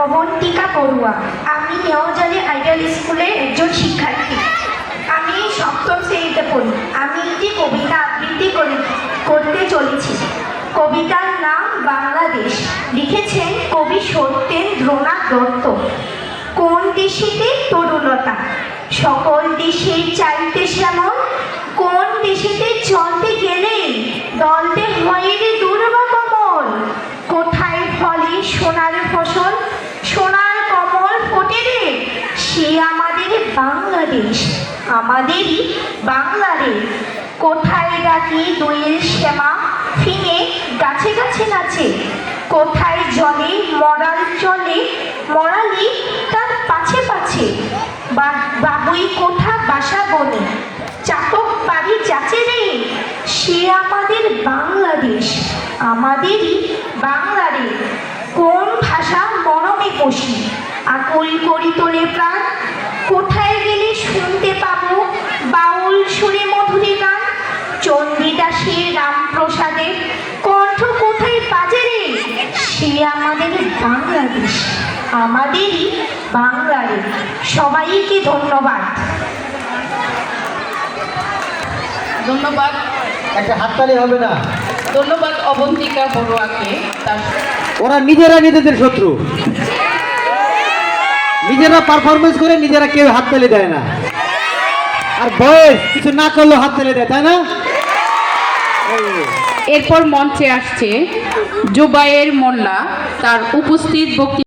অবন্তিকা বড়ুয়া। আমি নেওয়াজালি আইডিয়াল স্কুলের একজন শিক্ষার্থী। আমি সপ্তম শ্রেণীতে পড়ি। আমি একটি কবিতা আবৃত্তি করতে চলেছি। কবিতার নাম বাংলাদেশ। লিখেছেন কবি সত্যেন্দ্রনাথ দত্ত। কোন দেশেতে তরুলতা, সকল দেশের চাইতে শ্যামল, কোন দেশেতে চলতে গেলে দলতে হয় রে দুর্বা কমল। কোথায় ফলে সোনার ফসল, সোনার কমল ফোটে রে, সে আমাদের বাংলাদেশ, আমাদেরই বাংলাদেশ। কোথায় ডাকি দইয়ের শ্যামা, ফিঙে গাছে গাছে নাচে, কোথায় জলে মরাল চলে, মরালি তার পাছে পাছে। বাবুই কোথা বাসা বনে, চাতক বাড়ি যাচে রে, সে আমাদের বাংলাদেশ, আমাদেরই বাংলাদেশ। কোন ভাষা মরমে বসি, আকুল করি তোলে প্রাণ, কোথায় গেলে শুনতে পাবো বাউল সুরে মধুরে গান। চণ্ডীদাসের রামপ্রসাদের কণ্ঠ কোথায় বাজে রে, সে আমাদের বাংলাদেশ, আমাদেরই বাংলাদেশ। সবাইকে ধন্যবাদ। ধন্যবাদ। একটা হাততালি হবে না? ধন্যবাদ অবন্তিকা বড়ুয়াকে। ওরা নিজেরা নিজেদের শত্রু, নিজেরা পারফরমেন্স করে নিজেরা কেউ হাততালি দেয় না, আর বয়স কিছু না করলেও হাততালি দেয়, তাই না? এরপর মঞ্চে আসছে জুবায়ের মোল্লা, তার উপস্থিত বক্তৃতা